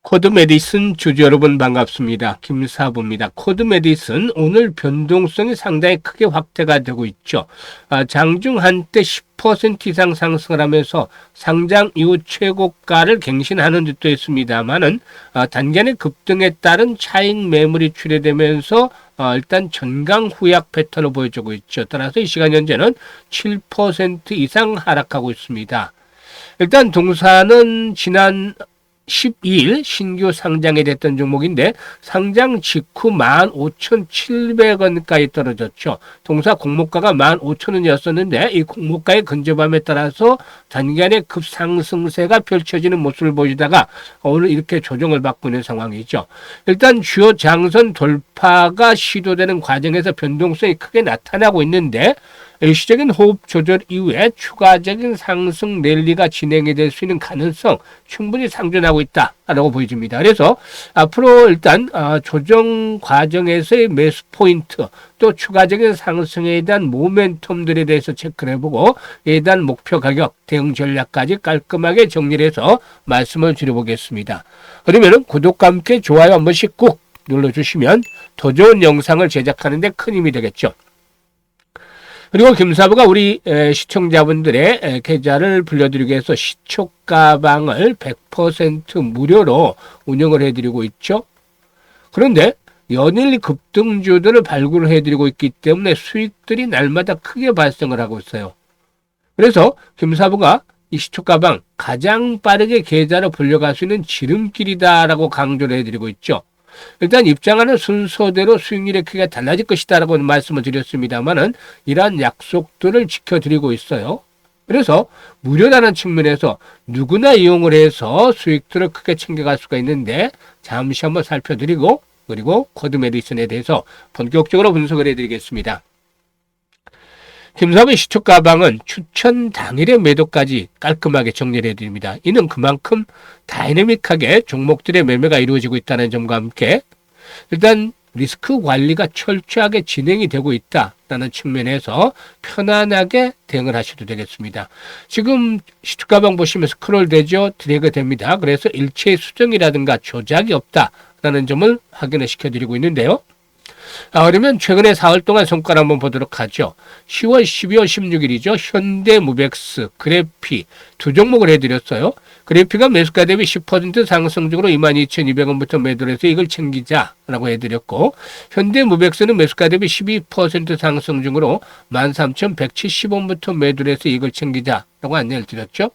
코드 메디슨 주주 여러분 반갑습니다. 김사부입니다. 코드 메디슨 오늘 변동성이 상당히 크게 확대가 되고 있죠. 장중 한때 10% 이상 상승을 하면서 상장 이후 최고가를 갱신하는 듯도 했습니다만은 단기간의 급등에 따른 차익 매물이 출회되면서 일단 전강 후약 패턴을 보여주고 있죠. 따라서 이 시간 현재는 7% 이상 하락하고 있습니다. 일단 동사는 지난 12일 신규 상장이 됐던 종목인데 상장 직후 15,700원까지 떨어졌죠. 동사 공모가가 15,000원이었었는데 이 공모가의 근접함에 따라서 단기간에 급상승세가 펼쳐지는 모습을 보이다가 오늘 이렇게 조정을 받고 있는 상황이죠. 일단 주요 장선 돌파가 시도되는 과정에서 변동성이 크게 나타나고 있는데 일시적인 호흡 조절 이후에 추가적인 상승 랠리가 진행이 될 수 있는 가능성 충분히 상존하고 있다라고 보여집니다. 그래서 앞으로 일단 조정 과정에서의 매수 포인트 또 추가적인 상승에 대한 모멘텀들에 대해서 체크를 해보고 이에 대한 목표 가격 대응 전략까지 깔끔하게 정리를 해서 말씀을 드려보겠습니다. 그러면 구독과 함께 좋아요 한 번씩 꾹 눌러주시면 더 좋은 영상을 제작하는 데 큰 힘이 되겠죠. 그리고 김사부가 우리 시청자분들의 계좌를 불려드리기 위해서 시초가방을 100% 무료로 운영을 해드리고 있죠. 그런데 연일 급등주들을 발굴을 해드리고 있기 때문에 수익들이 날마다 크게 발생을 하고 있어요. 그래서 김사부가 이 시초가방 가장 빠르게 계좌를 불려갈 수 있는 지름길이다라고 강조를 해드리고 있죠. 일단 입장하는 순서대로 수익률의 크기가 달라질 것이다라고 말씀을 드렸습니다만은 이러한 약속들을 지켜드리고 있어요. 그래서 무료라는 측면에서 누구나 이용을 해서 수익들을 크게 챙겨갈 수가 있는데 잠시 한번 살펴드리고 그리고 코드 메디슨에 대해서 본격적으로 분석을 해드리겠습니다. 김사부의 시초 가방은 추천 당일의 매도까지 깔끔하게 정리를 해드립니다. 이는 그만큼 다이내믹하게 종목들의 매매가 이루어지고 있다는 점과 함께 일단 리스크 관리가 철저하게 진행이 되고 있다는 측면에서 편안하게 대응을 하셔도 되겠습니다. 지금 시초 가방 보시면 스크롤 되죠? 드래그 됩니다. 그래서 일체의 수정이라든가 조작이 없다라는 점을 확인을 시켜드리고 있는데요. 그러면 최근에 4월 동안 성과를 한번 보도록 하죠. 10월, 12월, 16일이죠. 현대무벡스, 그래피 두 종목을 해드렸어요. 그래피가 매수가 대비 10% 상승적으로 22,200원부터 매도를 해서 이걸 챙기자라고 해드렸고 현대무벡스는 매수가 대비 12% 상승 중으로 13,170원부터 매도를 해서 이걸 챙기자라고 안내를 드렸죠.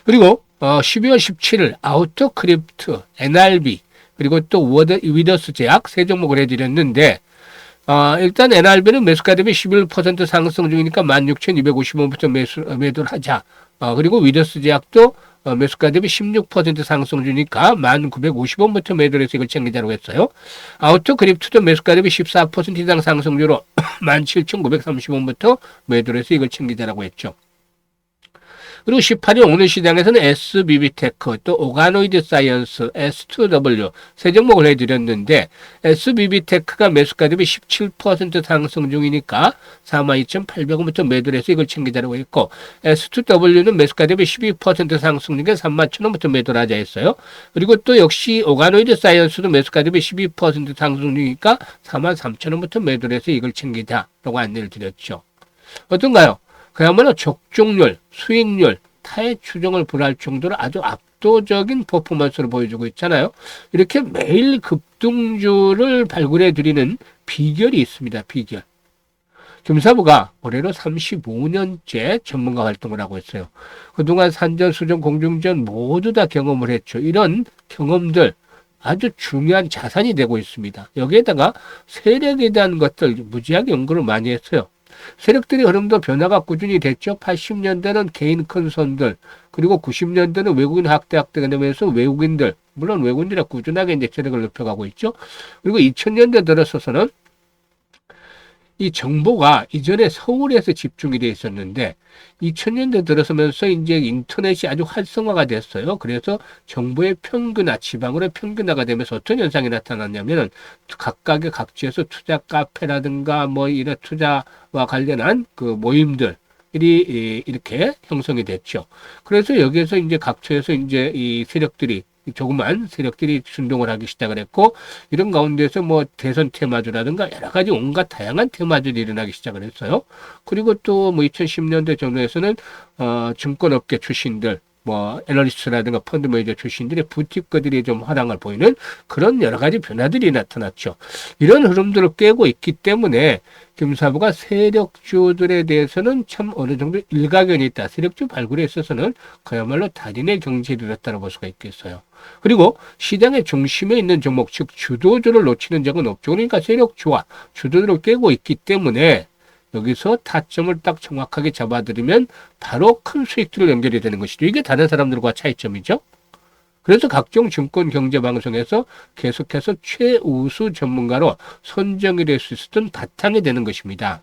그리고 12월 17일 아우토크립트, NRB 그리고 또 위더스 제약 세 종목을 해드렸는데 일단 NRB는 매수가 대비 11% 상승 중이니까 16,250원부터 매도를 하자. 그리고 위더스 제약도 매수가 대비 16% 상승 중이니까 1,950원부터 매도를 해서 이걸 챙기자고 했어요. 아우토크립트도 매수가 대비 14% 이상 상승 중으로 17,930원부터 매도를 해서 이걸 챙기자라고 했죠. 그리고 18일 오늘 시장에서는 SBB테크, 또 오가노이드 사이언스, S2W 세 종목을 해드렸는데 SBB테크가 매수가 대비 17% 상승 중이니까 42,800원부터 매도를 해서 이걸 챙기자라고 했고 S2W는 매수가 대비 12% 상승 중에 31,000원부터 매도를 하자 했어요. 그리고 또 역시 오가노이드 사이언스도 매수가 대비 12% 상승 중이니까 43,000원부터 매도를 해서 이걸 챙기자라고 안내를 드렸죠. 어떤가요? 그야말로 적중률, 수익률, 타의 추정을 불허할 정도로 아주 압도적인 퍼포먼스를 보여주고 있잖아요. 이렇게 매일 급등주를 발굴해 드리는 비결이 있습니다. 비결. 김사부가 올해로 35년째 전문가 활동을 하고 있어요. 그동안 산전, 수전, 공중전 모두 다 경험을 했죠. 이런 경험들 아주 중요한 자산이 되고 있습니다. 여기에다가 세력에 대한 것들 무지하게 연구를 많이 했어요. 세력들의 흐름도 변화가 꾸준히 됐죠. 80년대는 개인 큰 손들, 그리고 90년대는 외국인 학대가 되면서 외국인들, 물론 외국인들이 꾸준하게 이제 세력을 넓혀가고 있죠. 그리고 2000년대 들어서서는 이 정보가 이전에 서울에서 집중이 되어 있었는데 2000년대 들어서면서 이제 인터넷이 아주 활성화가 됐어요. 그래서 정보의 평균화, 지방으로의 평균화가 되면서 어떤 현상이 나타났냐면은 각각의 각지에서 투자 카페라든가 뭐 이런 투자와 관련한 그 모임들 이렇게 형성이 됐죠. 그래서 여기에서 이제 각처에서 이제 이 세력들이 조그만 세력들이 순동을 하기 시작을 했고, 이런 가운데서 뭐 대선 테마주라든가 여러 가지 온갖 다양한 테마주들이 일어나기 시작을 했어요. 그리고 또 뭐 2010년대 정도에서는 증권업계 출신들, 뭐 애널리스트라든가 펀드 매니저 출신들의 부티크들이 좀 화랑을 보이는 그런 여러 가지 변화들이 나타났죠. 이런 흐름들을 깨고 있기 때문에 김사부가 세력주들에 대해서는 참 어느 정도 일가견이 있다. 세력주 발굴에 있어서는 그야말로 달인의 경지에 이르렀다고 볼 수가 있겠어요. 그리고 시장의 중심에 있는 종목, 즉 주도주를 놓치는 적은 없죠. 그러니까 세력주와 주도주를 깨고 있기 때문에 여기서 타점을 딱 정확하게 잡아들이면 바로 큰 수익들을 연결이 되는 것이죠. 이게 다른 사람들과 차이점이죠. 그래서 각종 증권 경제 방송에서 계속해서 최우수 전문가로 선정이 될 수 있었던 바탕이 되는 것입니다.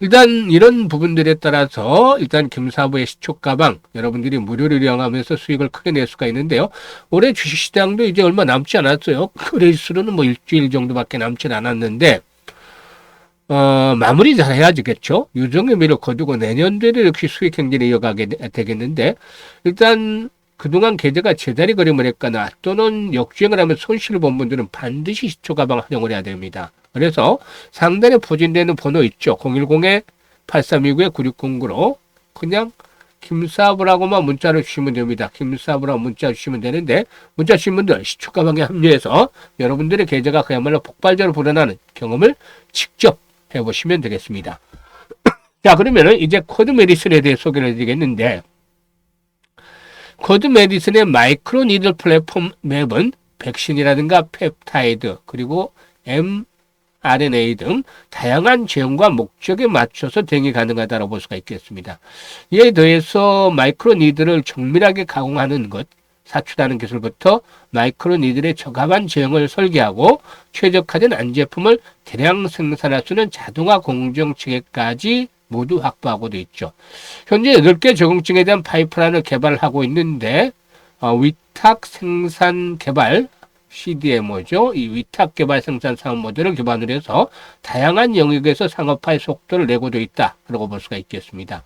일단 이런 부분들에 따라서 일단 김사부의 시초가방 여러분들이 무료를 이용하면서 수익을 크게 낼 수가 있는데요. 올해 주식시장도 이제 얼마 남지 않았어요. 거래일수로는 뭐 일주일 정도밖에 남지 않았는데 마무리 잘 해야지겠죠. 유종의 미를 거두고 내년도에도 역시 수익 행진을 이어가게 되겠는데, 일단 그동안 계좌가 제자리 걸음을 했거나 또는 역주행을 하면 손실을 본 분들은 반드시 시초가방 활용을 해야 됩니다. 그래서 상단에 포진되는 번호 있죠. 010-8329-9609로 그냥 김사부라고만 문자를 주시면 됩니다. 김사부라고 문자 주시면 되는데, 문자 주신 분들 시초가방에 합류해서 여러분들의 계좌가 그야말로 폭발적으로 불어나는 경험을 직접 해보시면 되겠습니다. 자, 그러면은 이제 쿼드 메디슨에 대해 소개를 해드리겠는데, 쿼드 메디슨의 마이크로 니들 플랫폼 맵은 백신이라든가 펩타이드 그리고 mRNA 등 다양한 제형과 목적에 맞춰서 대응이 가능하다고 볼 수가 있겠습니다. 이에 더해서 마이크로 니들을 정밀하게 가공하는 것, 사출하는 기술부터 마이크로 니들의 적합한 제형을 설계하고 최적화된 안제품을 대량 생산할 수 있는 자동화 공정 체계까지 모두 확보하고 돼 있죠. 현재 8개 적응증에 대한 파이프라인을 개발하고 있는데 위탁 생산 개발 CDMO죠. 이 위탁 개발 생산 사업 모델을 기반으로 해서 다양한 영역에서 상업화의 속도를 내고 돼 있다라고 볼 수가 있겠습니다.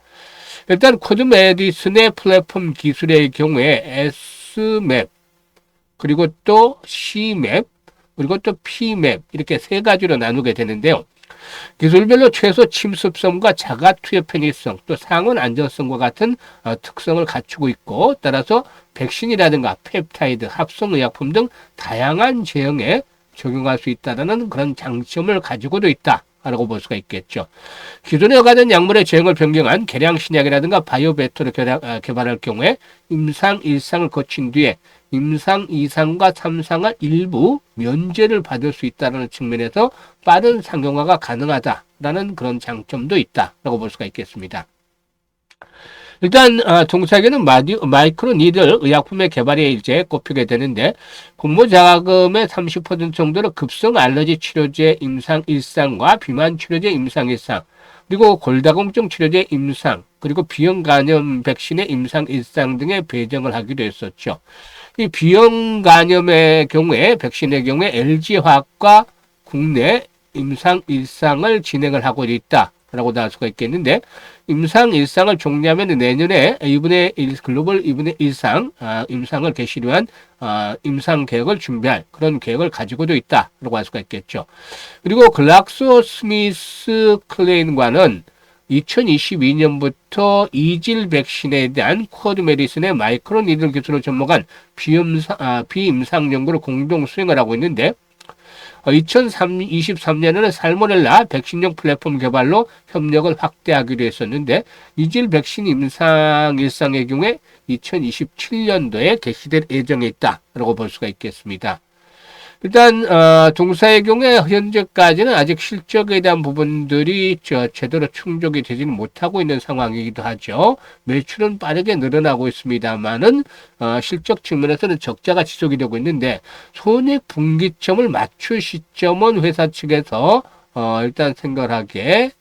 일단 쿼드 메디슨의 플랫폼 기술의 경우에 S맵, 그리고 또 C맵, 그리고 또 P맵 이렇게 세 가지로 나누게 되는데요. 기술별로 최소 침습성과 자가 투여 편의성, 또 상온 안전성과 같은 특성을 갖추고 있고, 따라서 백신이라든가 펩타이드, 합성의약품 등 다양한 제형에 적용할 수 있다는 그런 장점을 가지고도 있다라고 볼 수가 있겠죠. 기존에 허가된 약물의 제형을 변경한 개량 신약이라든가 바이오 베터를 개발할 경우에 임상 1상을 거친 뒤에 임상 2상과 3상을 일부 면제를 받을 수 있다는 측면에서 빠른 상용화가 가능하다라는 그런 장점도 있다라고 볼 수가 있겠습니다. 일단 동사에게는 마이크로 니들 의약품의 개발에 이제 꼽히게 되는데, 공모 자금의 30% 정도로 급성 알러지 치료제 임상 1상과 비만 치료제 임상 1상, 그리고 골다공증 치료제 임상, 그리고 비형 간염 백신의 임상 1상 등에 배정을 하기도 했었죠. 이 비형 간염의 경우에, 백신의 경우에 LG화학과 국내 임상 1상을 진행을 하고 있다라고 할 수가 있겠는데, 임상 1상을 종료하면 내년에 2분의 1, 글로벌 2분의 1상, 임상을 개시를 위한 임상 계획을 준비할 그런 계획을 가지고도 있다라고 할 수가 있겠죠. 그리고 글락소 스미스 클레인과는 2022년부터 이질 백신에 대한 쿼드 메디슨의 마이크로 니들 기술을 접목한 비임상 연구를 공동 수행을 하고 있는데, 2023년에는 살모넬라 백신용 플랫폼 개발로 협력을 확대하기로 했었는데, 이질 백신 임상 1상의 경우에 2027년도에 개시될 예정에 있다라고 볼 수가 있겠습니다. 일단 동사의 경우에 현재까지는 아직 실적에 대한 부분들이 제대로 충족이 되지는 못하고 있는 상황이기도 하죠. 매출은 빠르게 늘어나고 있습니다만은 실적 측면에서는 적자가 지속이 되고 있는데, 손익 분기점을 맞출 시점은 회사 측에서 일단 생각을 하기에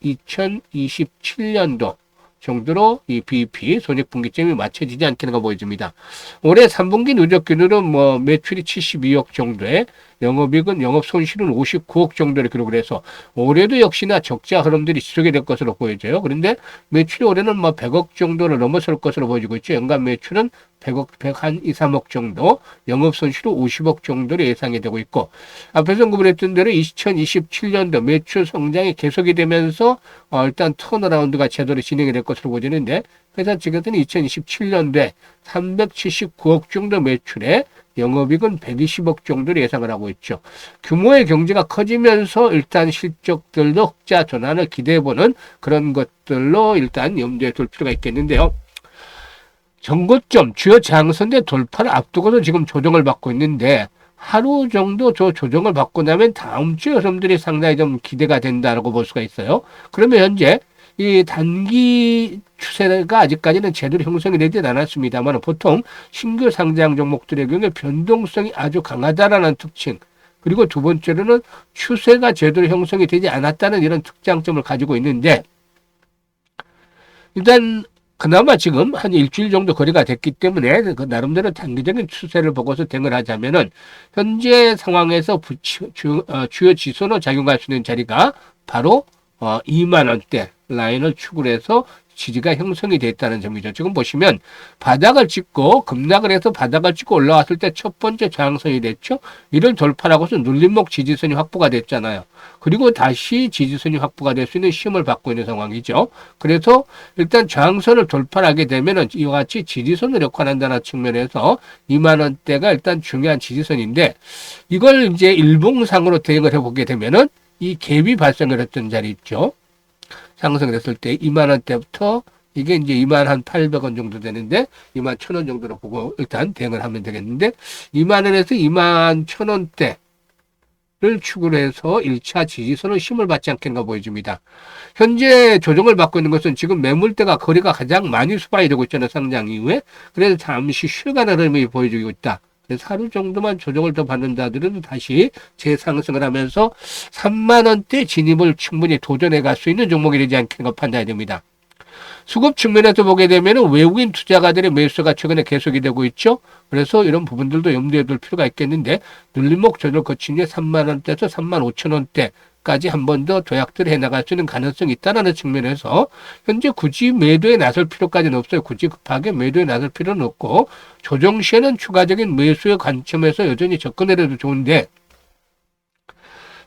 2027년도 정도로 이 BEP 손익분기점이 맞춰지지 않겠는가 보여집니다. 올해 3분기 누적 기준으로 뭐 매출이 72억 정도에 영업이익은 영업 손실은 59억 정도를 기록을 해서 올해도 역시나 적자 흐름들이 지속이 될 것으로 보여져요. 그런데 매출이 올해는 뭐 100억 정도를 넘어설 것으로 보여지고 있죠. 연간 매출은 100억, 100한 2, 3억 정도, 영업 손실은 50억 정도로 예상이 되고 있고, 앞에서 언급했던 대로 2027년도 매출 성장이 계속이 되면서 일단 턴어라운드가 제대로 진행이 될 것으로 보이는데, 회사 측에서는 2027년도에 379억 정도 매출에 영업이익은 120억 정도를 예상을 하고 있죠. 규모의 경제가 커지면서 일단 실적들도 흑자 전환을 기대해보는 그런 것들로 일단 염두에 둘 필요가 있겠는데요. 전고점 주요 장선대 돌파를 앞두고도 지금 조정을 받고 있는데 하루 정도 저 조정을 받고 나면 다음 주에 흐름들이 상당히 좀 기대가 된다라고 볼 수가 있어요. 그러면 현재 이 단기 추세가 아직까지는 제대로 형성이 되진 않았습니다만 보통 신규 상장 종목들의 경우에 변동성이 아주 강하다라는 특징, 그리고 두 번째로는 추세가 제대로 형성이 되지 않았다는 이런 특장점을 가지고 있는데, 일단 그나마 지금 한 일주일 정도 거래가 됐기 때문에 그 나름대로 단기적인 추세를 보고서 대응을 하자면은 현재 상황에서 주요 지수로 작용할 수 있는 자리가 바로 2만 원대 라인을 축을 해서 지지가 형성이 됐다는 점이죠. 지금 보시면 바닥을 찍고 급락을 해서 바닥을 찍고 올라왔을 때 첫 번째 저항선이 됐죠. 이를 돌파하고서 눌림목 지지선이 확보가 됐잖아요. 그리고 다시 지지선이 확보가 될 수 있는 시험을 받고 있는 상황이죠. 그래서 일단 저항선을 돌파하게 되면은 이와 같이 지지선을 역할한다는 측면에서 2만 원대가 일단 중요한 지지선인데, 이걸 이제 일봉상으로 대응을 해보게 되면은 이 갭이 발생을 했던 자리 있죠. 상승을 했을 때 2만 원대부터 이게 이제 2만 한 800원 정도 되는데 2만 1,000원 정도로 보고 일단 대응을 하면 되겠는데, 2만 원에서 2만 1,000원대를 축으로 해서 1차 지지선을 힘을 받지 않겠는가 보여집니다. 현재 조정을 받고 있는 것은 지금 매물대가 거래가 가장 많이 수반이 되고 있잖아요. 상장 이후에. 그래서 잠시 쉬어가는 흐름이 보여주고 있다. 그래서 하루 정도만 조정을 더 받는 자들은 다시 재상승을 하면서 3만 원대 진입을 충분히 도전해 갈 수 있는 종목이 되지 않겠는가 판단이 됩니다. 수급 측면에서 보게 되면 외국인 투자가들의 매수가 최근에 계속이 되고 있죠. 그래서 이런 부분들도 염두에 둘 필요가 있겠는데, 눌림목 조정을 거친 뒤에 3만 원대에서 3만 5천 원대까지 한 번 더 도약들을 해나갈 수 있는 가능성이 있다는 측면에서 현재 굳이 매도에 나설 필요까지는 없어요. 굳이 급하게 매도에 나설 필요는 없고, 조정 시에는 추가적인 매수의 관점에서 여전히 접근해도 좋은데,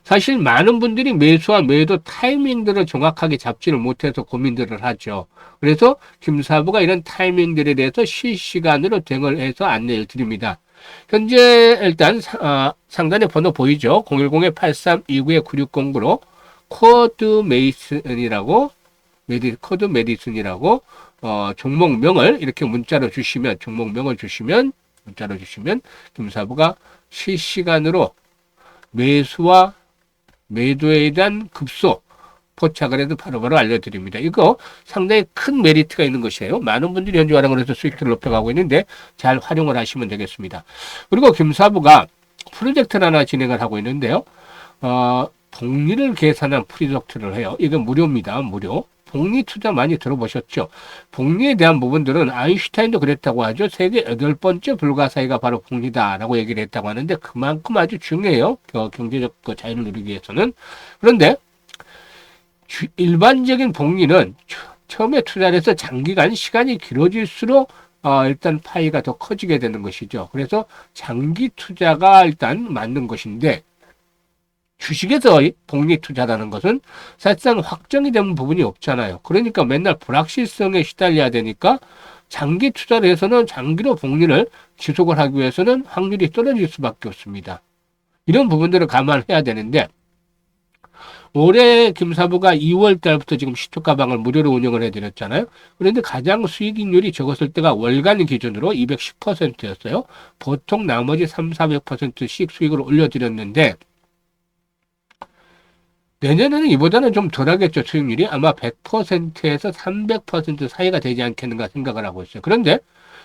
사실 많은 분들이 매수와 매도 타이밍들을 정확하게 잡지를 못해서 고민들을 하죠. 그래서 김사부가 이런 타이밍들에 대해서 실시간으로 대응을 해서 안내를 드립니다. 현재 일단 상단에 번호 보이죠? 010-8329-9609로 코드 메디슨이라고 종목명을 이렇게 문자로 주시면, 김사부가 실시간으로 매수와 매도에 대한 급소 포착을 해도 바로바로 알려드립니다. 이거 상당히 큰 메리트가 있는 것이에요. 많은 분들이 현재 활용을 해서 수익들을 높여가고 있는데 잘 활용을 하시면 되겠습니다. 그리고 김사부가 프로젝트를 하나 진행을 하고 있는데요. 복리를 계산한 프로젝트를 해요. 이건 무료입니다. 무료. 복리 투자 많이 들어보셨죠? 복리에 대한 부분들은 아인슈타인도 그랬다고 하죠. 세계 8번째 불가사의가 바로 복리다라고 얘기를 했다고 하는데, 그만큼 아주 중요해요. 경제적 자유를 누리기 위해서는. 그런데 일반적인 복리는 처음에 투자를 해서 장기간 시간이 길어질수록 일단 파이가 더 커지게 되는 것이죠. 그래서 장기 투자가 일단 맞는 것인데, 주식에서 복리 투자라는 것은 사실상 확정이 되는 부분이 없잖아요. 그러니까 맨날 불확실성에 시달려야 되니까 장기 투자를 해서는 장기로 복리를 지속을 하기 위해서는 확률이 떨어질 수밖에 없습니다. 이런 부분들을 감안해야 되는데, 올해 김사부가 2월 달부터 지금 시초 가방을 무료로 운영을 해드렸잖아요. 그런데 가장 수익률이 적었을 때가 월간 기준으로 210%였어요. 보통 나머지 300~400%씩 수익을 올려드렸는데, 내년에는 이보다는 좀 덜하겠죠. 수익률이 아마 100%에서 300% 사이가 되지 않겠는가 생각을 하고 있어요. 그런데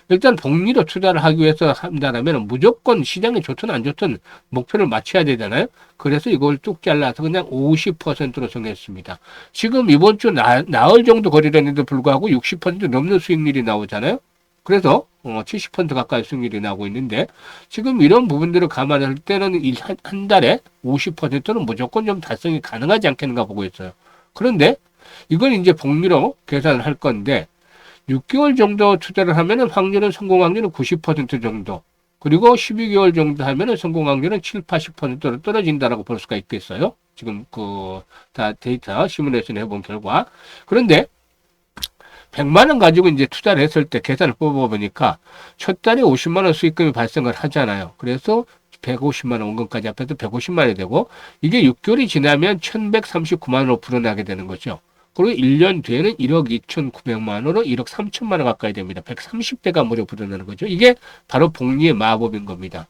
일단 복리로 투자를 하기 위해서 한다면 무조건 시장이 좋든 안 좋든 목표를 맞춰야 되잖아요. 그래서 이걸 뚝 잘라서 그냥 50%로 정했습니다. 지금 이번 주 나흘 정도 거래됐는데도 불구하고 60% 넘는 수익률이 나오잖아요. 그래서 70% 가까이 수익률이 나오고 있는데 지금 이런 부분들을 감안할 때는 한 달에 50%는 무조건 좀 달성이 가능하지 않겠는가 보고 있어요. 그런데 이걸 이제 복리로 계산을 할 건데 6개월 정도 투자를 하면은 성공 확률은 90% 정도. 그리고 12개월 정도 하면은 성공 확률은 7, 80%로 떨어진다라고 볼 수가 있겠어요. 지금 다 데이터 시뮬레이션 해본 결과. 그런데 100만 원 가지고 이제 투자를 했을 때 계산을 뽑아보니까 첫 달에 50만 원 수익금이 발생을 하잖아요. 그래서 150만 원 원금까지 합해서 150만 원이 되고 이게 6개월이 지나면 1139만 원으로 불어나게 되는 거죠. 그리고 1년 뒤에는 1억 2,900만 원으로 1억 3천만 원 가까이 됩니다. 130배가 무려 불어나는 거죠. 이게 바로 복리의 마법인 겁니다.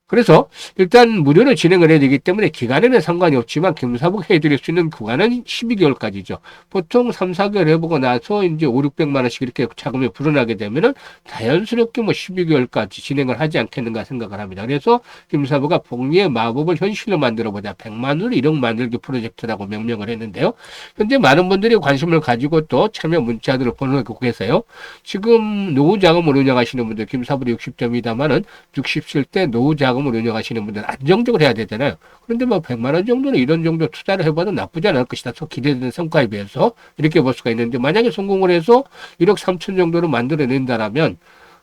그래서 일단 무료로 진행을 해야 되기 때문에 기간에는 상관이 없지만 겸사복 해드릴 수 있는 구간은 12개월까지죠. 보통 3, 4개월 해보고 나서 이제 5, 600만 원씩 이렇게 자금이 불어나게 되면은 자연스럽게 뭐 12개월까지 진행을 하지 않겠는가 생각을 합니다. 그래서 김사부가 복리의 마법을 현실로 만들어보자. 100만 원을 1억 만들기 프로젝트라고 명명을 했는데요. 현재 많은 분들이 관심을 가지고 또 참여 문자들을 보내고 계세요. 지금 노후 자금을 운영하시는 분들 김사부도 60점이다마는 60세 때 노후 자금을 운영하시는 분들은 안정적으로 해야 되잖아요. 그런데 뭐 100만 원 정도는 이런 정도 투자를 해봐도 나쁘지 않을 것이다. 또 기대되는 성과에 비해서 이렇게 볼 수가 있는데 만약에 성공을 해서 1억 3천 정도를 만들어낸다라면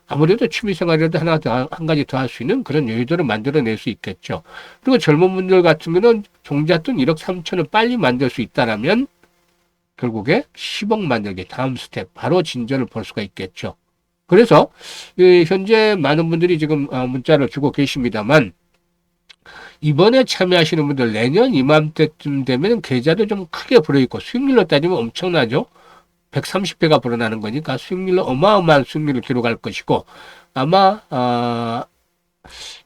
아무래도 취미생활이라도 한 가지 더 할 수 있는 그런 여유들을 만들어낼 수 있겠죠. 그리고 젊은 분들 같은 경우는 종잣돈 1억 3천을 빨리 만들 수 있다라면 결국에 10억 만들기 다음 스텝 바로 진전을 볼 수가 있겠죠. 그래서 현재 많은 분들이 지금 문자를 주고 계십니다만 이번에 참여하시는 분들 내년 이맘때쯤 되면 계좌도 좀 크게 불어있고 수익률로 따지면 엄청나죠. 130배가 불어나는 거니까 수익률로 어마어마한 수익률을 기록할 것이고 아마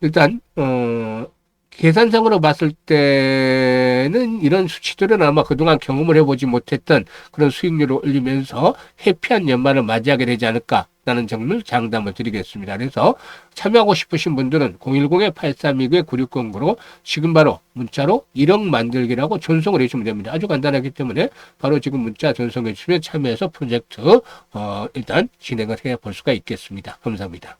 일단 계산상으로 봤을 때는 이런 수치들은 아마 그동안 경험을 해보지 못했던 그런 수익률을 올리면서 해피한 연말을 맞이하게 되지 않을까라는 점을 장담을 드리겠습니다. 그래서 참여하고 싶으신 분들은 010-8329-9609로 지금 바로 문자로 1억 만들기라고 전송을 해주시면 됩니다. 아주 간단하기 때문에 바로 지금 문자 전송해 주시면 참여해서 프로젝트 일단 진행을 해 볼 수가 있겠습니다. 감사합니다.